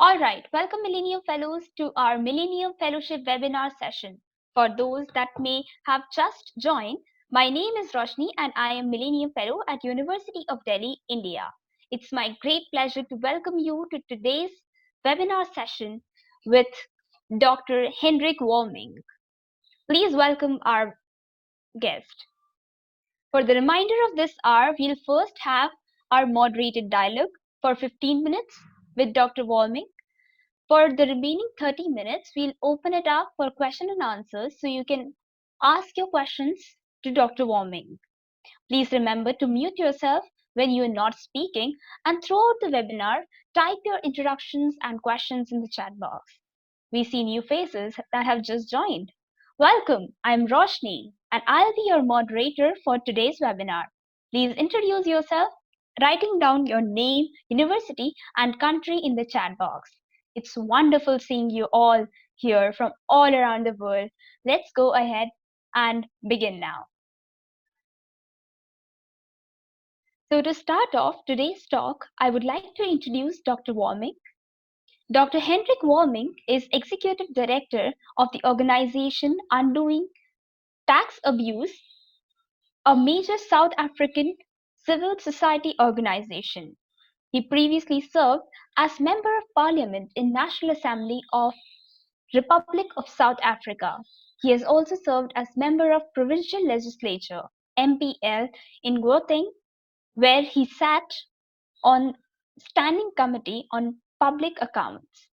All right, welcome Millennium Fellows to our Millennium Fellowship webinar session. For those that may have just joined, my name is Rushdie and I am Millennium Fellow at University of Delhi, India. It's my great pleasure to welcome you to today's webinar session with Dr. Heinrich Volmink. Please welcome our guest. For the remainder of this hour, we'll first have our moderated dialogue for 15 minutes with Dr. Volmink. For the remaining 30 minutes, we'll open it up for question and answers so you can ask your questions to Dr. Volmink. Please remember to mute yourself when you are not speaking, and throughout the webinar, type your introductions and questions in the chat box. We see new faces that have just joined. Welcome, I'm Roshni, and I'll be your moderator for today's webinar. Please introduce yourself, writing down your name, university, and country in the chat box. It's wonderful seeing you all here from all around the world. Let's go ahead and begin now. So to start off today's talk, I would like to introduce Dr. Volmink. Dr. Heinrich Volmink is Executive Director of the organization Undoing Tax Abuse, a major South African civil society organization. He previously served as Member of Parliament in National Assembly of Republic of South Africa. He has also served as Member of Provincial Legislature, MPL, in Gauteng, where he sat on Standing Committee on Public Accounts.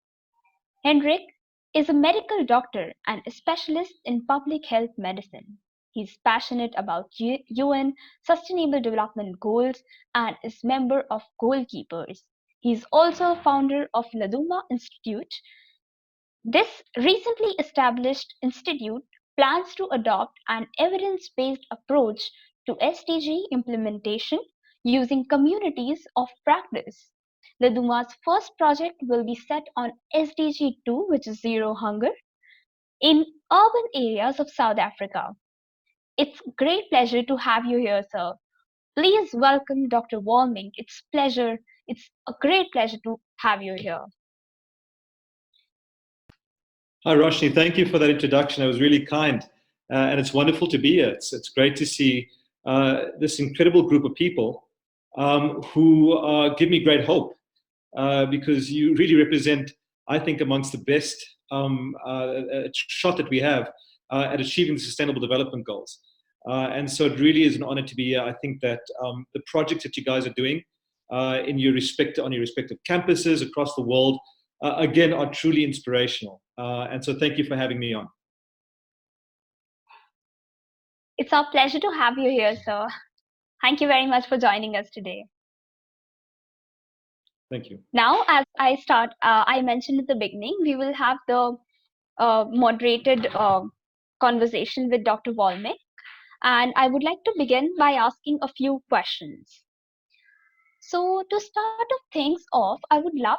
Heinrich is a medical doctor and a specialist in public health medicine. He's passionate about UN Sustainable Development Goals and is member of Goalkeepers. He's also a founder of the Douma Institute. This recently established institute plans to adopt an evidence-based approach to SDG implementation using communities of practice. The Douma's first project will be set on SDG 2, which is zero hunger, in urban areas of South Africa. It's a great pleasure to have you here, sir. Please welcome Dr. Volmink. It's a great pleasure to have you here. Hi, Roshni. Thank you for that introduction. It was really kind. And it's wonderful to be here. It's great to see this incredible group of people who give me great hope because you really represent, I think, amongst the best shot that we have at achieving the Sustainable Development Goals. And so it really is an honor to be here. I think that the projects that you guys are doing on your respective campuses across the world, again, are truly inspirational. And so thank you for having me on. It's our pleasure to have you here, sir. Thank you very much for joining us today. Thank you. Now, as I start, I mentioned at the beginning, we will have the moderated conversation with Dr. Volmink. And I would like to begin by asking a few questions. So to start things off, I would love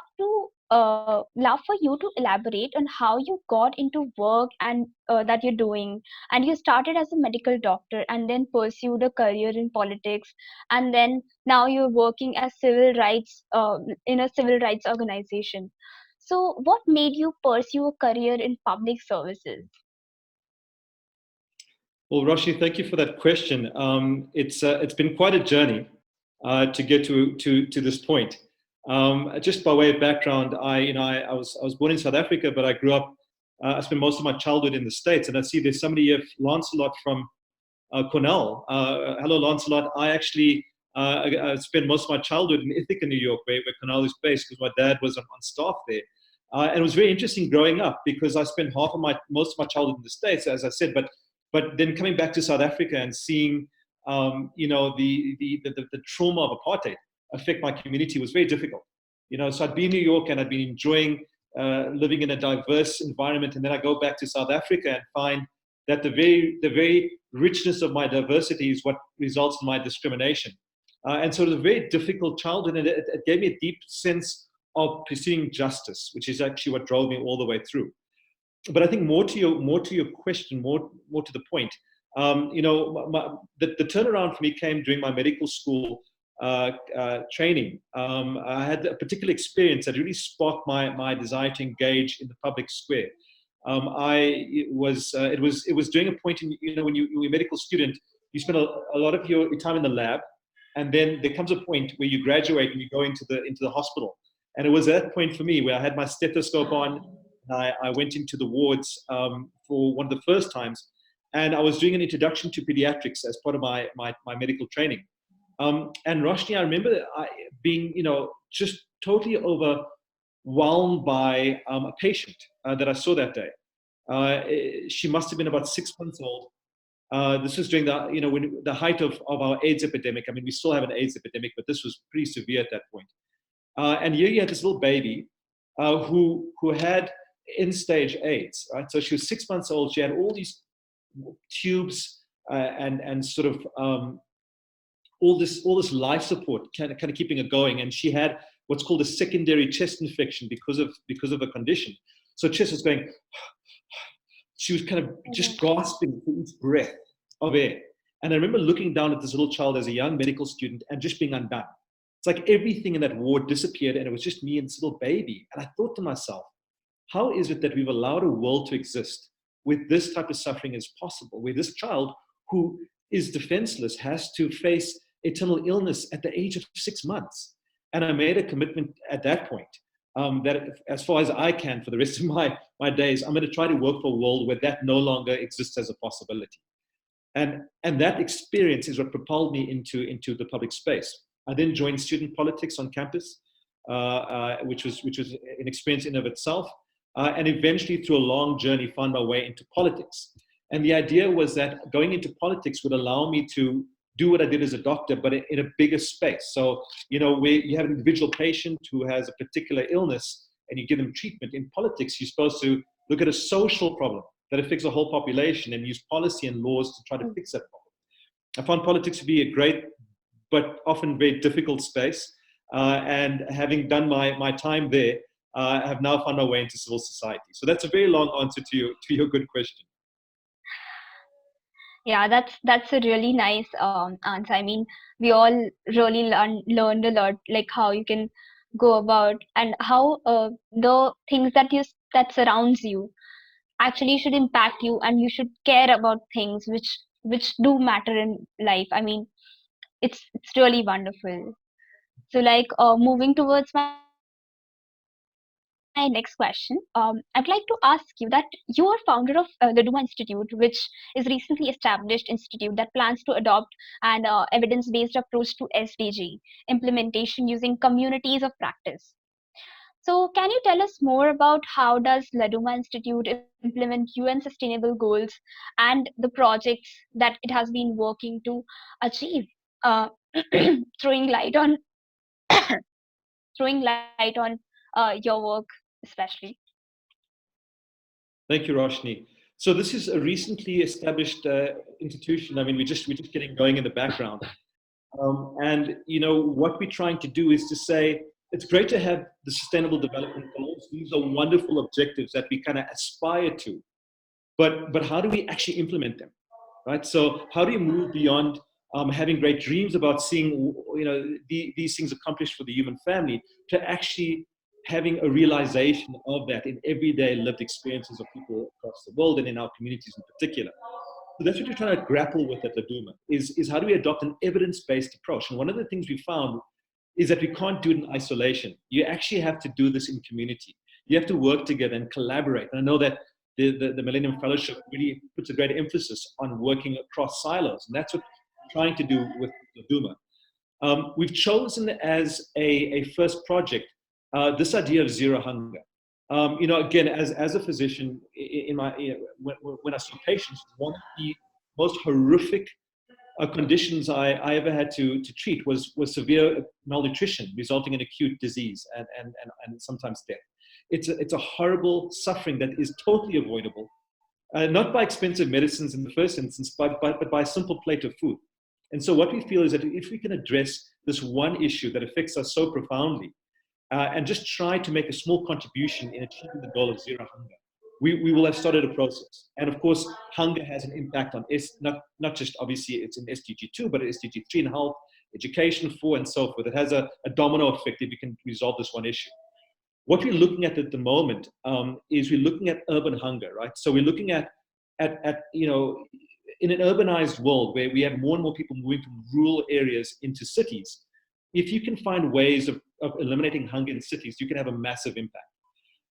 for you to elaborate on how you got into work and that you're doing. And you started as a medical doctor and then pursued a career in politics, and then now you're working as civil rights in a civil rights organization. So what made you pursue a career in public services? Well, Roshni, thank you for that question. It's been quite a journey to get to this point. Just by way of background, I was born in South Africa, but I grew up. I spent most of my childhood in the States, and I see there's somebody here, Lancelot from Cornell. Hello, Lancelot. I actually spent most of my childhood in Ithaca, New York, where Cornell is based, because my dad was on staff there. And it was very interesting growing up because I spent most of my childhood in the States, as I said, but then coming back to South Africa and seeing the trauma of apartheid affect my community was very difficult. So I'd be in New York and I'd been enjoying living in a diverse environment, and then I go back to South Africa and find that the very richness of my diversity is what results in my discrimination. And so it was a very difficult childhood, and it gave me a deep sense of pursuing justice, which is actually what drove me all the way through. But I think more to your question, more to the point, the turnaround for me came during my medical school training, I had a particular experience that really sparked my desire to engage in the public square. It was during a point in, when you're a medical student, you spend a lot of your time in the lab, and then there comes a point where you graduate and you go into the hospital. And it was at that point for me where I had my stethoscope on, and I went into the wards for one of the first times, and I was doing an introduction to pediatrics as part of my medical training. And Rushdie, I remember being, just totally overwhelmed by a patient that I saw that day. She must have been about 6 months old. This was during the height of our AIDS epidemic. I mean, we still have an AIDS epidemic, but this was pretty severe at that point. And here you had this little baby who had end-stage AIDS, right? So she was 6 months old. She had all these tubes and sort of all this life support kind of keeping her going. And she had what's called a secondary chest infection because of a condition. So chest was going. She was kind of just gasping for each breath of air. And I remember looking down at this little child as a young medical student and just being undone. It's like everything in that ward disappeared, and it was just me and this little baby. And I thought to myself, how is it that we've allowed a world to exist where this type of suffering is possible, where this child who is defenseless has to face a terminal illness at the age of 6 months? And I made a commitment at that point that as far as I can for the rest of my days, I'm going to try to work for a world where that no longer exists as a possibility. And that experience is what propelled me into the public space. I then joined student politics on campus, which was an experience in of itself, and eventually through a long journey found my way into politics. And the idea was that going into politics would allow me to do what I did as a doctor, but in a bigger space. So, where you have an individual patient who has a particular illness and you give them treatment. In politics, you're supposed to look at a social problem that affects the whole population and use policy and laws to try to fix that problem. I found politics to be a great, but often very difficult space. And having done my time there, I have now found my way into civil society. So that's a very long answer to your good question. Yeah, that's a really nice answer. I mean, we all really learned a lot, like how you can go about and how the things that surrounds you actually should impact you, and you should care about things which do matter in life. I mean, it's really wonderful. So, like, moving towards my next question, I'd like to ask you that you are founder of the Douma Institute, which is recently established institute that plans to adopt an evidence-based approach to SDG implementation using communities of practice. So, can you tell us more about how does the Douma Institute implement UN Sustainable Goals and the projects that it has been working to achieve, uh, throwing light on your work especially? Thank you, Roshni. So this is a recently established institution. I mean, we're just getting going in the background. And what we're trying to do is to say, it's great to have the Sustainable Development Goals. These are wonderful objectives that we kind of aspire to. But how do we actually implement them, right? So how do you move beyond having great dreams about seeing these things accomplished for the human family to actually having a realization of that in everyday lived experiences of people across the world and in our communities in particular? So that's what you're trying to grapple with at the Douma, is how do we adopt an evidence-based approach? And one of the things we found is that we can't do it in isolation. You actually have to do this in community. You have to work together and collaborate. And I know that the Millennium Fellowship really puts a great emphasis on working across silos. And that's what we're trying to do with the Douma. We've chosen as a first project this idea of zero hunger. Again, as a physician, when I saw patients, one of the most horrific conditions I ever had to treat was severe malnutrition, resulting in acute disease and sometimes death. It's a horrible suffering that is totally avoidable, not by expensive medicines in the first instance, but by a simple plate of food. And so what we feel is that if we can address this one issue that affects us so profoundly, and just try to make a small contribution in achieving the goal of zero hunger, we will have started a process. And of course, hunger has an impact on not just obviously it's in SDG 2, but SDG 3 in health, education for, and so forth. It has a domino effect if you can resolve this one issue. What we're looking at the moment is we're looking at urban hunger, right? So we're looking at in an urbanized world where we have more and more people moving from rural areas into cities, if you can find ways of eliminating hunger in cities, you can have a massive impact.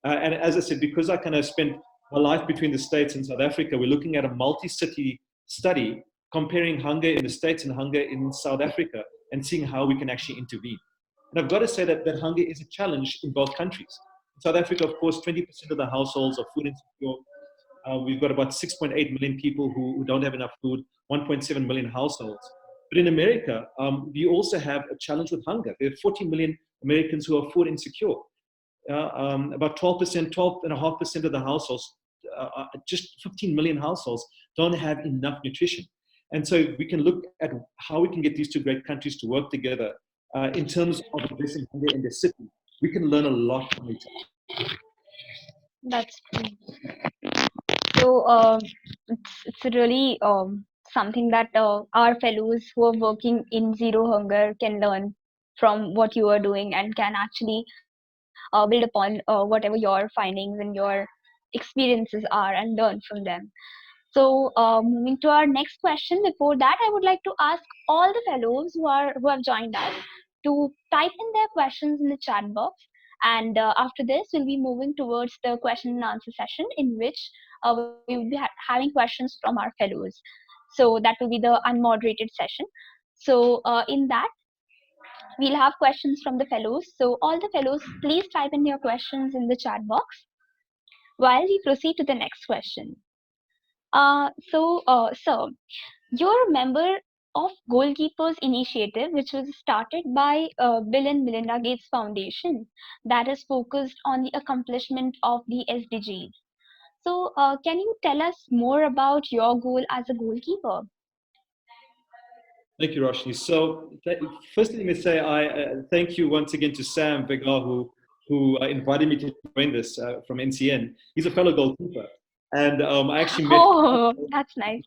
And as I said, because I kind of spent my life between the States and South Africa, we're looking at a multi-city study comparing hunger in the States and hunger in South Africa and seeing how we can actually intervene. And I've got to say that hunger is a challenge in both countries. In South Africa, of course, 20% of the households are food insecure. We've got about 6.8 million people who don't have enough food, 1.7 million households. But in America, we also have a challenge with hunger. There are 40 million Americans who are food insecure. About 12.5% of the households, just 15 million households, don't have enough nutrition. And so we can look at how we can get these two great countries to work together in terms of addressing hunger in the city. We can learn a lot from each other. That's true. So it's really something that our fellows who are working in zero hunger can learn from what you are doing and can actually build upon whatever your findings and your experiences are and learn from them. So moving to our next question. Before that, I would like to ask all the fellows who have joined us to type in their questions in the chat box. And after this, we'll be moving towards the question and answer session in which we will be having questions from our fellows. So that will be the unmoderated session. So in that, we'll have questions from the fellows. So all the fellows, please type in your questions in the chat box while we proceed to the next question. So, you're a member of Goalkeepers Initiative, which was started by Bill and Melinda Gates Foundation, that is focused on the accomplishment of the SDGs. So, can you tell us more about your goal as a goalkeeper? Thank you, Rushdie. So, firstly, let me say I thank you once again to Sam Vegar, who invited me to join this from NCN. He's a fellow goalkeeper, and I actually met. Oh, that's nice.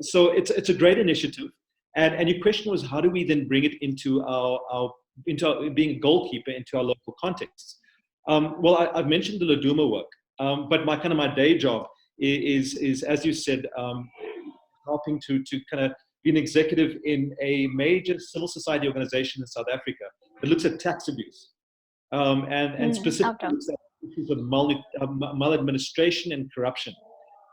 So it's a great initiative, and your question was how do we then bring it into our being a goalkeeper into our local contexts? Well, I've mentioned the Douma work, but my day job is as you said. Helping to kind of be an executive in a major civil society organization in South Africa that looks at tax abuse and specifically looks at issues of maladministration and corruption.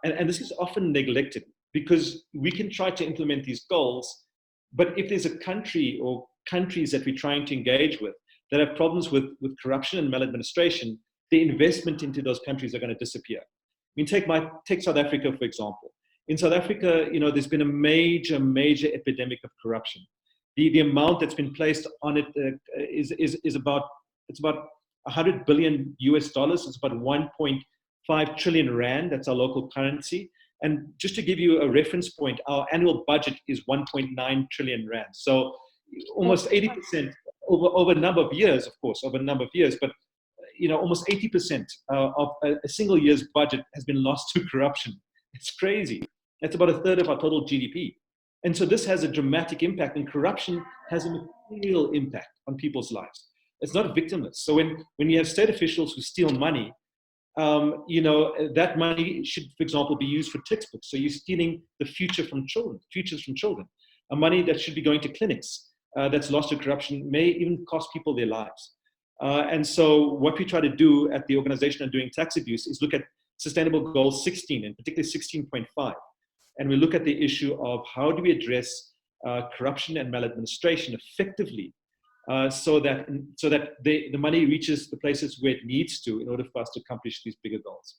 And this is often neglected because we can try to implement these goals, but if there's a country or countries that we're trying to engage with that have problems with corruption and maladministration, the investment into those countries are going to disappear. I mean, take South Africa, for example. In South Africa, there's been a major epidemic of corruption. The amount that's been placed on it is about 100 billion US dollars. It's about 1.5 trillion rand. That's our local currency. And just to give you a reference point, our annual budget is 1.9 trillion rand. So almost 80% over a number of years, of course, over a number of years, but almost 80% of a single year's budget has been lost to corruption. It's crazy. That's about a third of our total GDP. And so this has a dramatic impact, and corruption has a material impact on people's lives. It's not victimless. So when you have state officials who steal money, that money should, for example, be used for textbooks. So you're stealing the futures from children. A money that should be going to clinics that's lost to corruption may even cost people their lives. And so what we try to do at the organization on doing tax abuse is look at Sustainable Goal 16, and particularly 16.5. And we look at the issue of how do we address corruption and maladministration effectively so that the money reaches the places where it needs to in order for us to accomplish these bigger goals.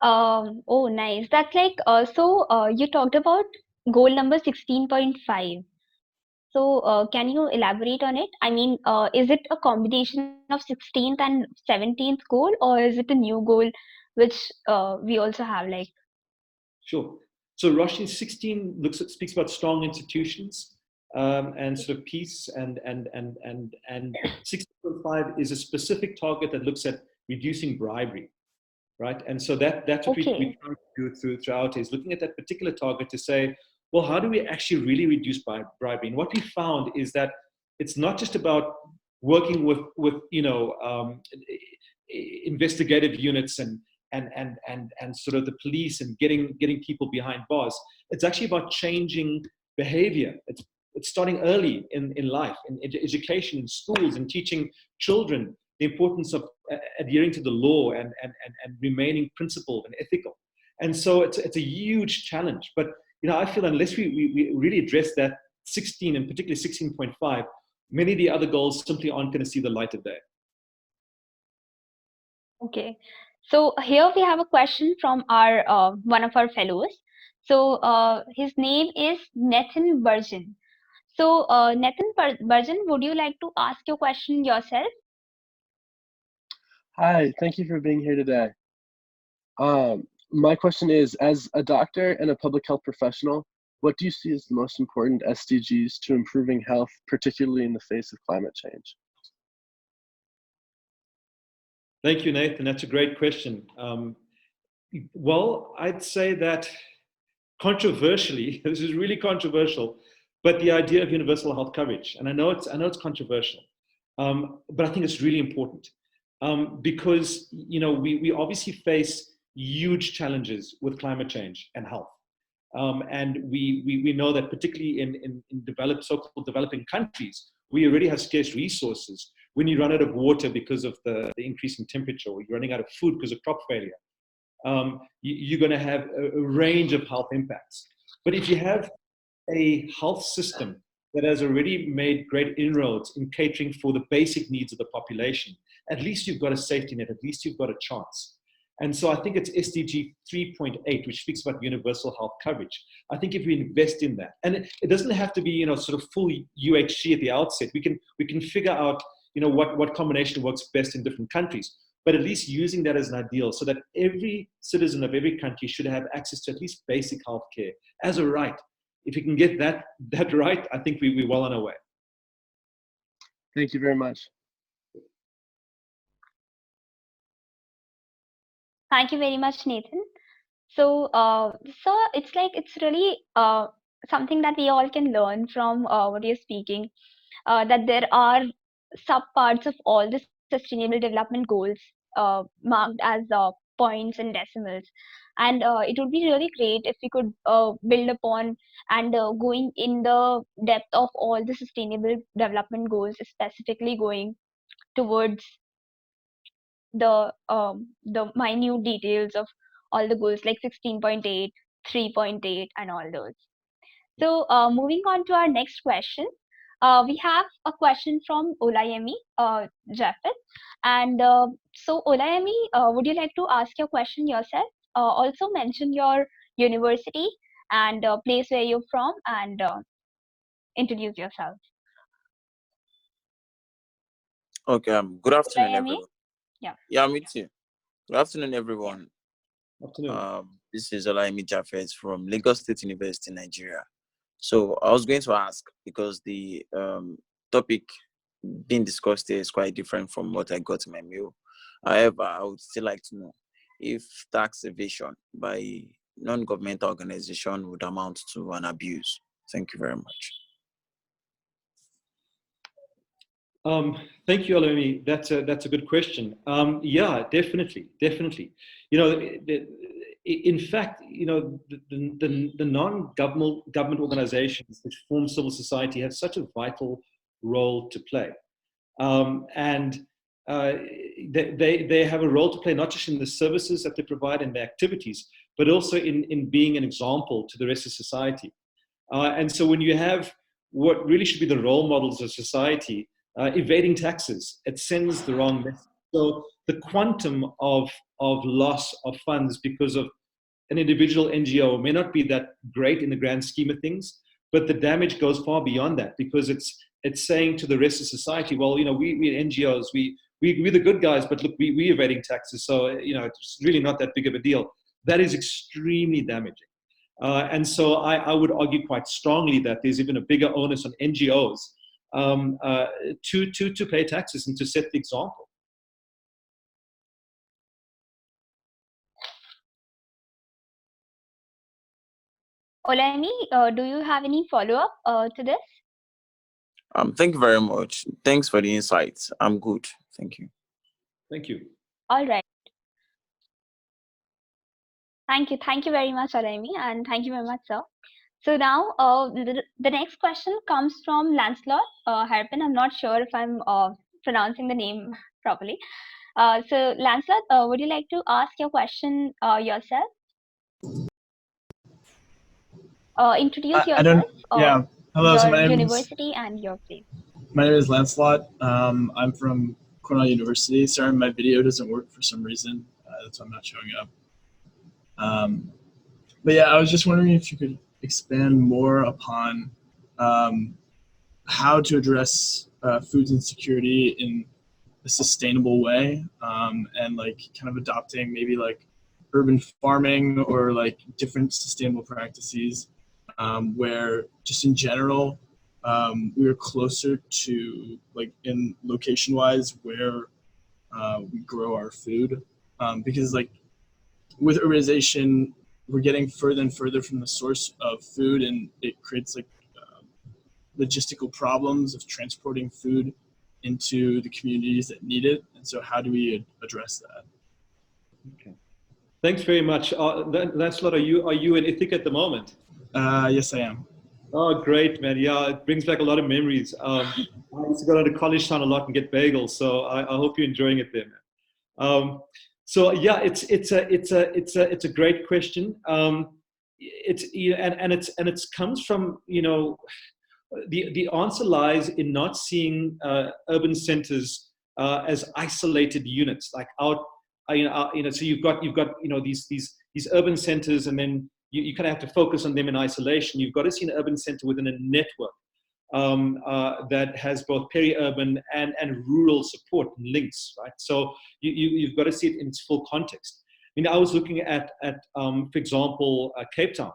Oh, nice. That's like, you talked about goal number 16.5. So can you elaborate on it? I mean, is it a combination of 16th and 17th goal, or is it a new goal, which we also have like? Sure. So Rushdie 16 speaks about strong institutions and sort of peace, and 16.5 is a specific target that looks at reducing bribery. right? And so that's what we try to do through OUTA, is looking at that particular target to say, well, how do we actually really reduce bribery? And what we found is that it's not just about working with investigative units and sort of the police and getting people behind bars. It's actually about changing behavior. It's starting early in life, in education, in schools, and teaching children the importance of adhering to the law and remaining principled and ethical. And so it's a huge challenge. But I feel unless we really address that 16, and particularly 16.5, many of the other goals simply aren't going to see the light of day. Okay, so here we have a question from our one of our fellows. So his name is Nitin Burjan. So Nitin Burjan, would you like to ask your question yourself? Hi, thank you for being here today. My question is, as a doctor and a public health professional, what do you see as the most important SDGs to improving health, particularly in the face of climate change? Thank you, Nathan. That's a great question. Well, I'd say that controversially, this is really controversial, but the idea of universal health coverage, and I know it's controversial, but I think it's really important because we obviously face huge challenges with climate change and health, and we know that particularly in so-called developing countries, we already have scarce resources. When you run out of water because of the increase in temperature, or you're running out of food because of crop failure, you're going to have a range of health impacts. But if you have a health system that has already made great inroads in catering for the basic needs of the population, at least you've got a safety net, at least you've got a chance. And so I think it's SDG 3.8, which speaks about universal health coverage. I think if we invest in that, and it doesn't have to be sort of full UHC at the outset. We can figure out what combination works best in different countries, but at least using that as an ideal, so that every citizen of every country should have access to at least basic health care as a right. If we can get that right, I think we're well on our way. Thank you very much. Thank you very much, Nathan. So, it's really something that we all can learn from what you're speaking, that there are subparts of all the Sustainable Development Goals marked as points and decimals. And it would be really great if we could build upon and going in the depth of all the Sustainable Development Goals, specifically going towards the minute details of all the goals like 16.8, 3.8, and all those. So moving on to our next question, we have a question from Olayemi Japheth. And so Olayemi, would you like to ask your question yourself? Also mention your university and place where you're from, and introduce yourself. Okay, good afternoon, Olayemi? everyone. Yeah, me too. Good afternoon, everyone. Afternoon. This is Olayemi Japheth from Lagos State University, Nigeria. So I was going to ask, because the topic being discussed here is quite different from what I got in my mail. However, I would still like to know if tax evasion by non-governmental organization would amount to an abuse. Thank you very much. Thank you, Olayemi. That's a good question. Yeah, definitely. In fact, the non-government organizations which form civil society have such a vital role to play, and they have a role to play not just in the services that they provide and the activities, but also in being an example to the rest of society. And so when you have what really should be the role models of society evading taxes, it sends the wrong message. So the quantum of loss of funds because of an individual NGO may not be that great in the grand scheme of things, but the damage goes far beyond that, because it's saying to the rest of society, well, we NGOs, we're the good guys, but look, we're evading taxes, so it's really not that big of a deal. That is extremely damaging. And so I would argue quite strongly that there's even a bigger onus on NGOs to pay taxes and to set the example. Olaimi, do you have any follow-up to this? Thank you very much. Thanks for the insights. I'm good. Thank you. Thank you. All right. Thank you. Thank you very much, Olaimi, and thank you very much, sir. So now the next question comes from Lancelot Harpin. I'm not sure if I'm pronouncing the name properly. So Lancelot, would you like to ask your question yourself? Introduce yourself, Yeah. Hello, so your university and your place. my name is Lancelot. I'm from Cornell University. Sorry, my video doesn't work for some reason. That's why I'm not showing up. But yeah, I was just wondering if you could expand more upon how to address food insecurity in a sustainable way, and like kind of adopting maybe like urban farming or like different sustainable practices, where just in general we are closer to like in location wise where we grow our food, because like with urbanization we're getting further and further from the source of food, and it creates like logistical problems of transporting food into the communities that need it. And so how do we address that? Okay. Thanks very much. Lancelot, are you in Ithaca at the moment? Yes, I am. Oh, great, man. Yeah, it brings back a lot of memories. I used to go down to College Town a lot and get bagels, so I hope you're enjoying it there, man. So yeah, it's a great question. It comes from, you know, the answer lies in not seeing urban centers as isolated units, like so you've got these urban centers, and then you kind of have to focus on them in isolation. You've got to see an urban center within a network that has both peri-urban and rural support and links, right? So you've got to see it in its full context. I mean, I was looking at for example, Cape Town,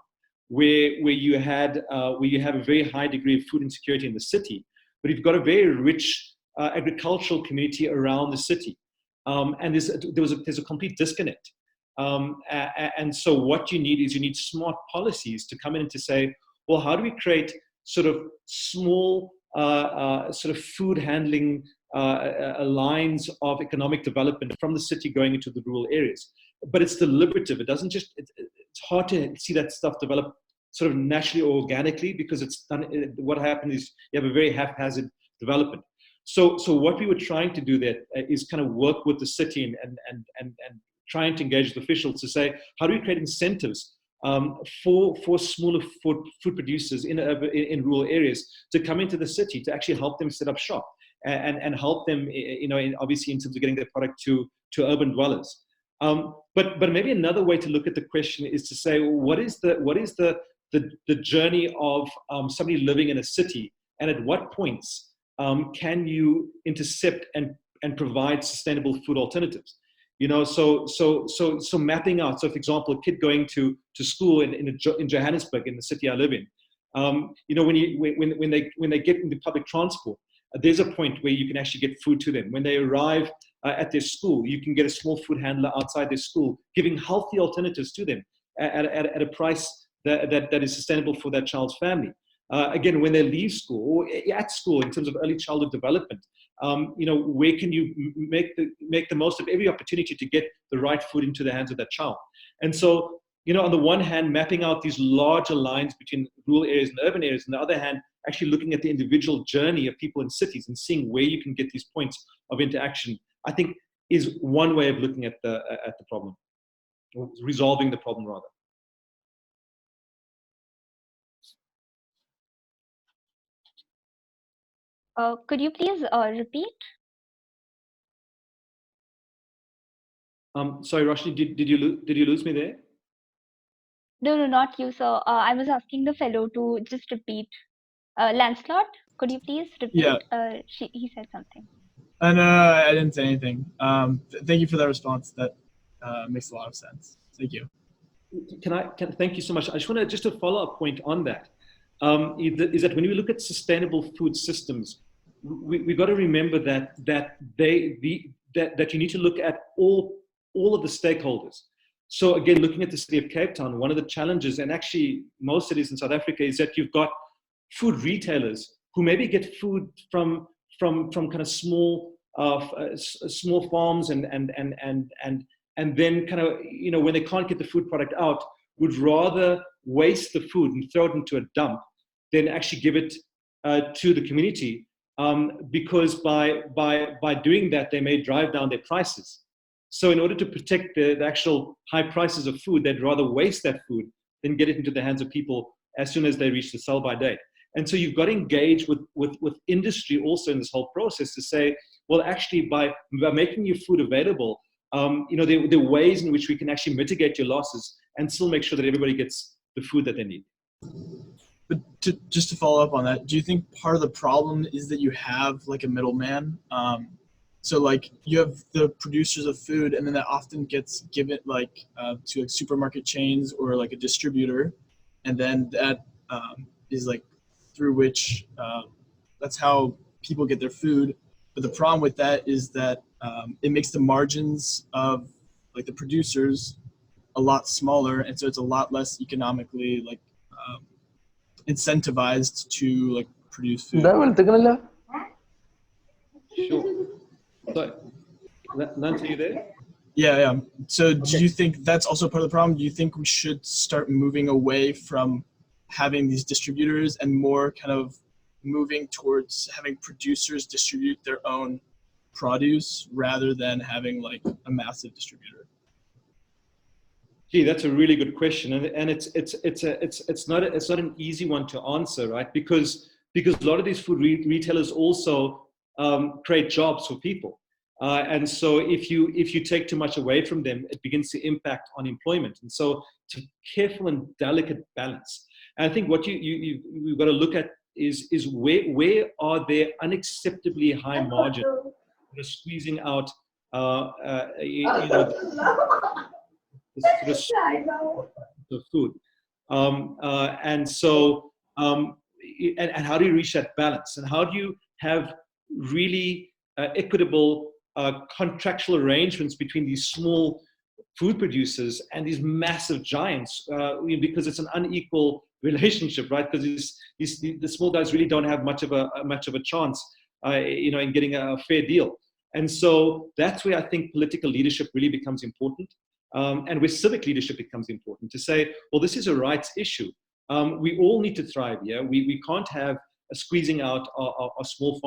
where you have a very high degree of food insecurity in the city, but you've got a very rich agricultural community around the city, and there's a complete disconnect. And so what you need smart policies to come in and to say, well, how do we create sort of small sort of food handling lines of economic development from the city going into the rural areas? But it's deliberative. It doesn't just, it's hard to see that stuff develop sort of naturally or organically, because it's done. What happens is you have a very haphazard development. So what we were trying to do there is kind of work with the city and trying to engage with officials to say, how do we create incentives for smaller food producers in rural areas to come into the city, to actually help them set up shop and help them, obviously in terms of getting their product to urban dwellers. But maybe another way to look at the question is to say, well, what is the journey of somebody living in a city, and at what points can you intercept and provide sustainable food alternatives? So mapping out. So, for example, a kid going to school in Johannesburg, in the city I live in, when they get into public transport, there's a point where you can actually get food to them. When they arrive at their school, you can get a small food handler outside their school, giving healthy alternatives to them at a price that is sustainable for that child's family. Again, when they leave school or at school, in terms of early childhood development, where can you make the most of every opportunity to get the right food into the hands of that child? And so, on the one hand, mapping out these larger lines between rural areas and urban areas, on the other hand, actually looking at the individual journey of people in cities and seeing where you can get these points of interaction, I think is one way of looking at the problem, or resolving the problem rather. Could you please repeat? Sorry, Rushdie, did you lose me there? No, not you, sir. I was asking the fellow to just repeat. Lancelot, could you please repeat? Yeah. He said something. No, I didn't say anything. Thank you for that response. That makes a lot of sense. Thank you. Thank you so much. I just want to follow up point on that. Is that when we look at sustainable food systems, we've got to remember that you need to look at all of the stakeholders. So again, looking at the city of Cape Town, one of the challenges, and actually most cities in South Africa, is that you've got food retailers who maybe get food from kind of small farms and then kind of, you know, when they can't get the food product out, would rather waste the food and throw it into a dump than actually give it to the community, because by doing that, they may drive down their prices. So in order to protect the actual high prices of food, they'd rather waste that food than get it into the hands of people as soon as they reach the sell-by date. And so you've got to engage with industry also in this whole process to say, well, actually, by making your food available, you know, there are ways in which we can actually mitigate your losses and still make sure that everybody gets the food that they need. But just to follow up on that, do you think part of the problem is that you have like a middleman? So like you have the producers of food, and then that often gets given like to like supermarket chains or like a distributor, and then that is like through which that's how people get their food. But the problem with that is that it makes the margins of like the producers a lot smaller, and so it's a lot less economically like incentivized to like produce food. Sure. So, Nant, are you there? Yeah. So do you think that's also part of the problem? Do you think we should start moving away from having these distributors and more kind of moving towards having producers distribute their own produce rather than having like a massive distributor? Gee, that's a really good question, and it's not an easy one to answer, right? Because a lot of these food retailers also create jobs for people, and so if you take too much away from them, it begins to impact on employment. And so it's a careful and delicate balance. And I think what you've got to look at is where are there unacceptably high margins that are squeezing out the food, and so and how do you reach that balance, and how do you have really equitable contractual arrangements between these small food producers and these massive giants, because it's an unequal relationship, right? Because the small guys really don't have much of a chance, in getting a fair deal. And so that's where I think political leadership really becomes important. And where civic leadership becomes important, to say, well, this is a rights issue. We all need to thrive here. We can't have a squeezing out our small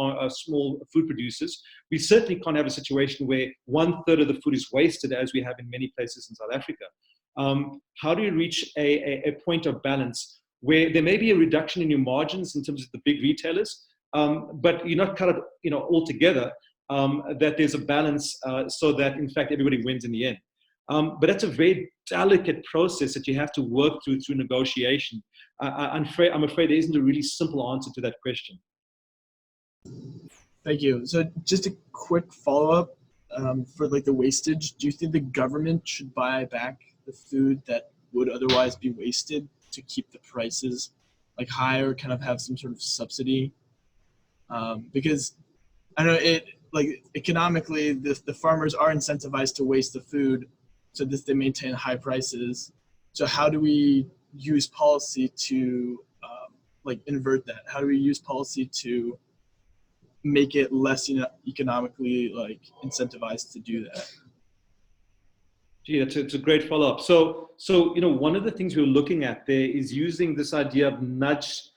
food producers. We certainly can't have a situation where 1/3 of the food is wasted, as we have in many places in South Africa. How do you reach a point of balance where there may be a reduction in your margins in terms of the big retailers, but you're not cut it, altogether, that there's a balance so that, in fact, everybody wins in the end. But that's a very delicate process that you have to work through negotiation. I'm afraid there isn't a really simple answer to that question. Thank you. So just a quick follow-up for like the wastage. Do you think the government should buy back the food that would otherwise be wasted to keep the prices like high, or kind of have some sort of subsidy? Because I know economically the farmers are incentivized to waste the food so that they maintain high prices. So how do we use policy to invert that? How do we use policy to make it less economically incentivized to do that? Gee, it's a great follow-up. So one of the things we're looking at there is using this idea of nudge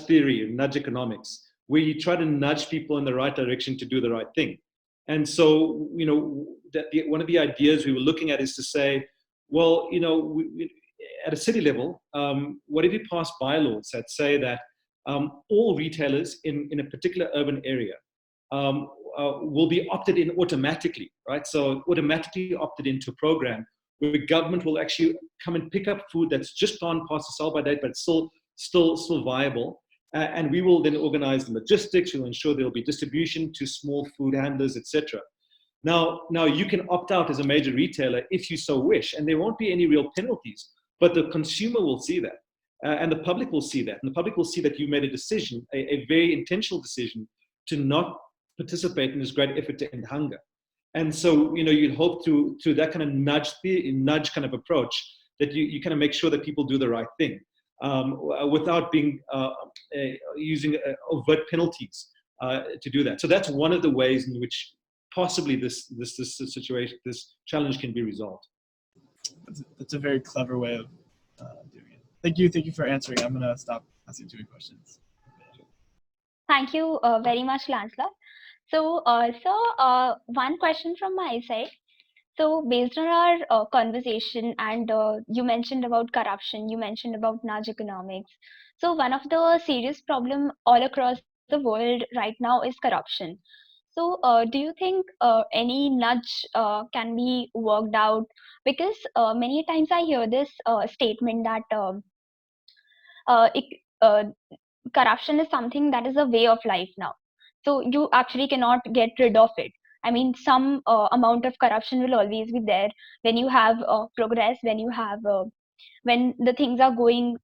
theory, or nudge economics, where you try to nudge people in the right direction to do the right thing. And so, one of the ideas we were looking at is to say, well, at a city level, what if you pass bylaws that say that all retailers in a particular urban area will be opted in automatically, right? So automatically opted into a program where the government will actually come and pick up food that's just gone past the sell-by date, but still viable. And we will then organize the logistics. We'll ensure there will be distribution to small food handlers, etc. Now you can opt out as a major retailer if you so wish, and there won't be any real penalties. But the consumer will see that, and the public will see that, and the public will see that you made a decision, a very intentional decision, to not participate in this great effort to end hunger. And so, you'd hope through that kind of nudge kind of approach that you kind of make sure that people do the right thing without being using overt penalties to do that. So that's one of the ways in which possibly this situation, this challenge can be resolved. That's a very clever way of doing it. Thank you for answering. I'm gonna stop asking too many questions. Thank you very much, Lancelot. So, one question from my side. So, based on our conversation, and you mentioned about corruption, you mentioned about nudge economics. So, one of the serious problem all across the world right now is corruption. So, do you think any nudge can be worked out? Because many times I hear this statement that it, corruption is something that is a way of life now. So you actually cannot get rid of it. I mean, some amount of corruption will always be there when you have progress, when you have when the things are going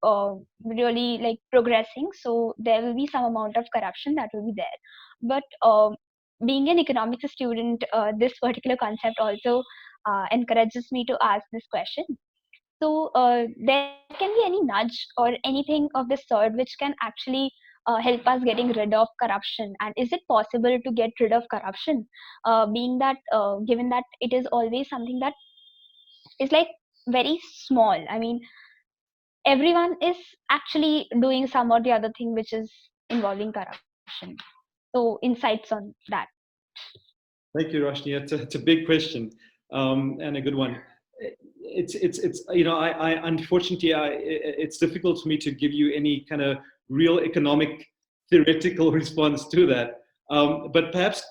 really like progressing. So there will be some amount of corruption that will be there. But being an economics student, this particular concept also encourages me to ask this question. So there can be any nudge or anything of this sort which can actually help us getting rid of corruption. And is it possible to get rid of corruption, being that given that it is always something that is like very small? I mean, everyone is actually doing some or the other thing which is involving corruption. So insights on that. Thank you, Rushdie. It's a big question and a good one. It's I unfortunately it's difficult for me to give you any kind of real economic theoretical response to that. But perhaps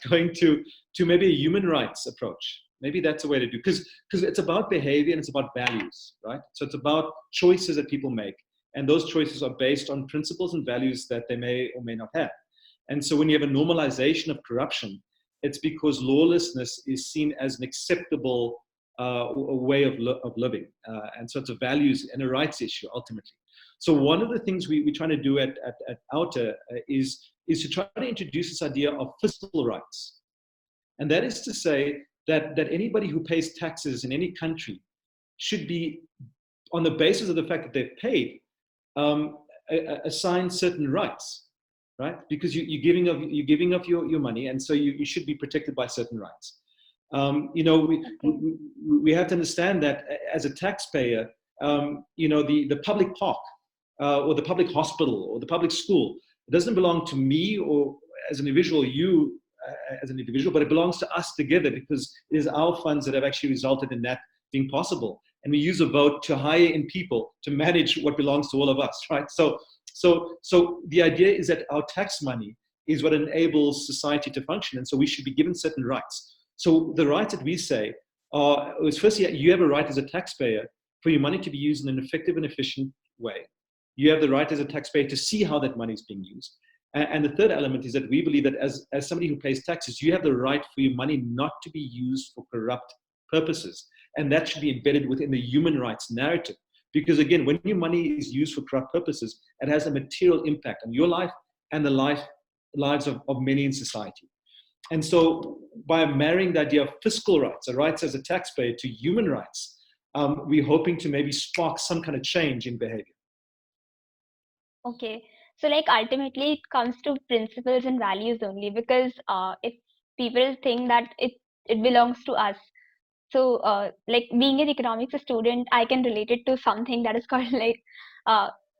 going to maybe a human rights approach. Maybe that's a way to do, because it's about behavior and it's about values, right? So it's about choices that people make, and those choices are based on principles and values that they may or may not have. And so when you have a normalization of corruption, it's because lawlessness is seen as an acceptable way of living. And so it's a values and a rights issue, ultimately. So one of the things we're trying to do at OUTA is to try to introduce this idea of fiscal rights. And that is to say that anybody who pays taxes in any country should be, on the basis of the fact that they've paid, assigned certain rights. Right? Because you're giving up your money, and so you should be protected by certain rights. We have to understand that as a taxpayer, the public park or the public hospital or the public school, it doesn't belong to me or as an individual, you as an individual, but it belongs to us together, because it is our funds that have actually resulted in that being possible. And we use a vote to hire in people to manage what belongs to all of us, right? So the idea is that our tax money is what enables society to function, and so we should be given certain rights. So the rights that we say is, firstly, you have a right as a taxpayer for your money to be used in an effective and efficient way. You have the right as a taxpayer to see how that money is being used. And the third element is that we believe that as somebody who pays taxes, you have the right for your money not to be used for corrupt purposes. And that should be embedded within the human rights narrative. Because again, when your money is used for corrupt purposes, it has a material impact on your life and the lives of many in society. And so by marrying the idea of fiscal rights, the rights as a taxpayer, to human rights, we're hoping to maybe spark some kind of change in behavior. Okay. So like ultimately it comes to principles and values only, because if people think that it belongs to us. So like being an economics student, I can relate it to something that is called like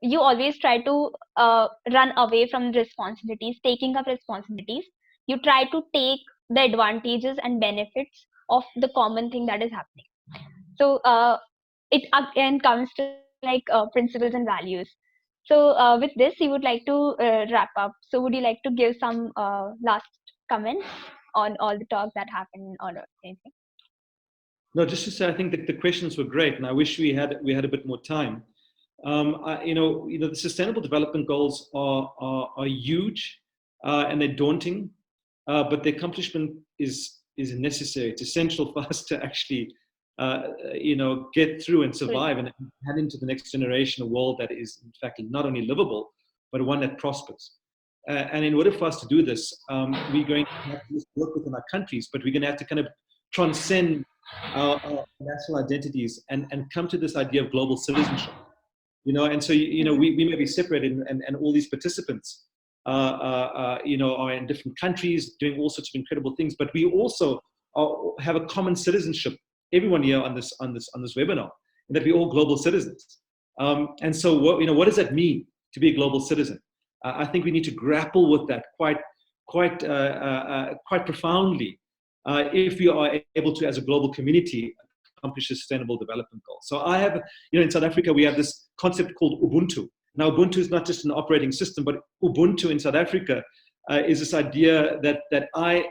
you always try to run away from responsibilities, taking up responsibilities. You try to take the advantages and benefits of the common thing that is happening. So it again comes to like principles and values. So with this, you would like to wrap up. So would you like to give some last comments on all the talk that happened or anything? No, just to say, I think that the questions were great, and I wish we had a bit more time. The Sustainable Development Goals are huge and they're daunting, but the accomplishment is necessary. It's essential for us to actually, get through and survive and head into the next generation a world that is, in fact, not only livable, but one that prospers. And in order for us to do this, we're going to have to work within our countries, but we're going to have to kind of transcend our national identities and come to this idea of global citizenship. And so, we may be separated, and all these participants, are in different countries doing all sorts of incredible things, but we also have a common citizenship, everyone here on this webinar, and that we're all global citizens. And so what does that mean to be a global citizen? I think we need to grapple with that quite profoundly if we are able to, as a global community, accomplish a sustainable development goal. So I have, in South Africa, we have this concept called Ubuntu. Now, Ubuntu is not just an operating system, but Ubuntu in South Africa is this idea that I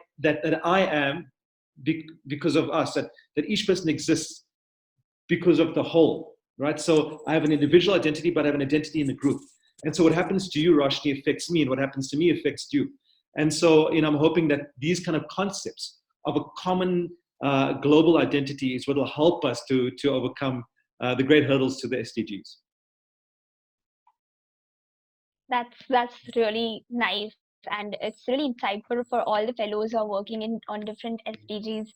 am because of us, that each person exists because of the whole, right? So I have an individual identity, but I have an identity in the group. And so what happens to you, Rushdie, affects me, and what happens to me affects you. And so, I'm hoping that these kind of concepts of a common global identity is what will help us to overcome the great hurdles to the SDGs. That's really nice, and it's really insightful for all the fellows who are working on different SDGs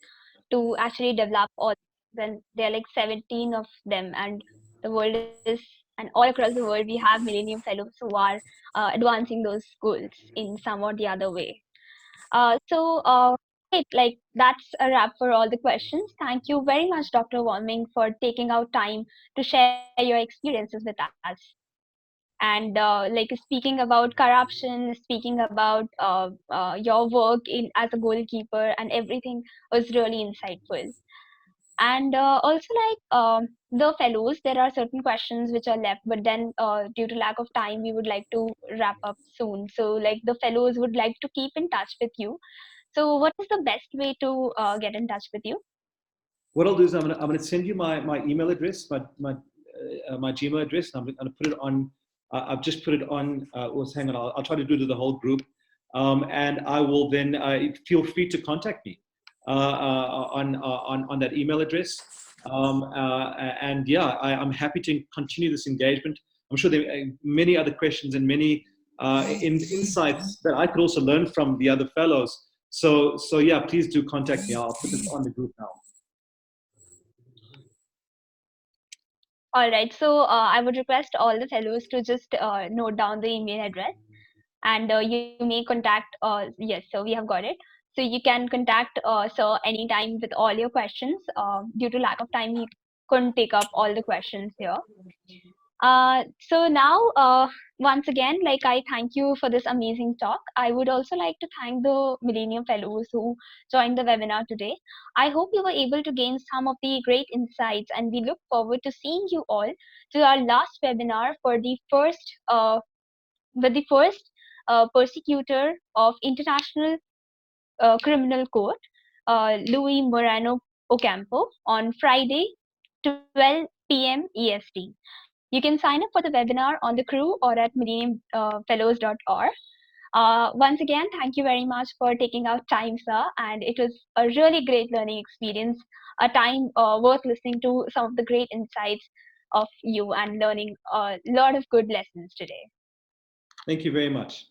to actually develop all. Then there are like 17 of them, and the world is, and all across the world we have Millennium Fellows who are advancing those goals in some or the other way. Great, like that's a wrap for all the questions. Thank you very much, Dr. Volmink, for taking out time to share your experiences with us. And speaking about corruption, speaking about your work as a goalkeeper, and everything was really insightful. And also, the fellows, there are certain questions which are left, but then due to lack of time, we would like to wrap up soon. So the fellows would like to keep in touch with you. So what is the best way to get in touch with you? What I'll do is I'm gonna send you my email address, my Gmail address. And I'm gonna put it on. I've just put it on. Hang on. I'll try to do it to the whole group, and I will then feel free to contact me on that email address. And yeah, I'm happy to continue this engagement. I'm sure there are many other questions and many insights that I could also learn from the other fellows. So yeah, please do contact me. I'll put this on the group now. All right, so I would request all the fellows to just note down the email address, and you may contact, yes, so we have got it. So you can contact Sir anytime with all your questions. Due to lack of time, he couldn't take up all the questions here. So now, once again, I thank you for this amazing talk. I would also like to thank the Millennium Fellows who joined the webinar today. I hope you were able to gain some of the great insights, and we look forward to seeing you all to our last webinar for the first, persecutor of International Criminal Court, Luis Moreno Ocampo, on Friday, 12 p.m. EST. You can sign up for the webinar on the crew or at millenniumfellows.org. Once again, thank you very much for taking out time, sir, and it was a really great learning experience, a time worth listening to some of the great insights of you and learning a lot of good lessons today. Thank you very much.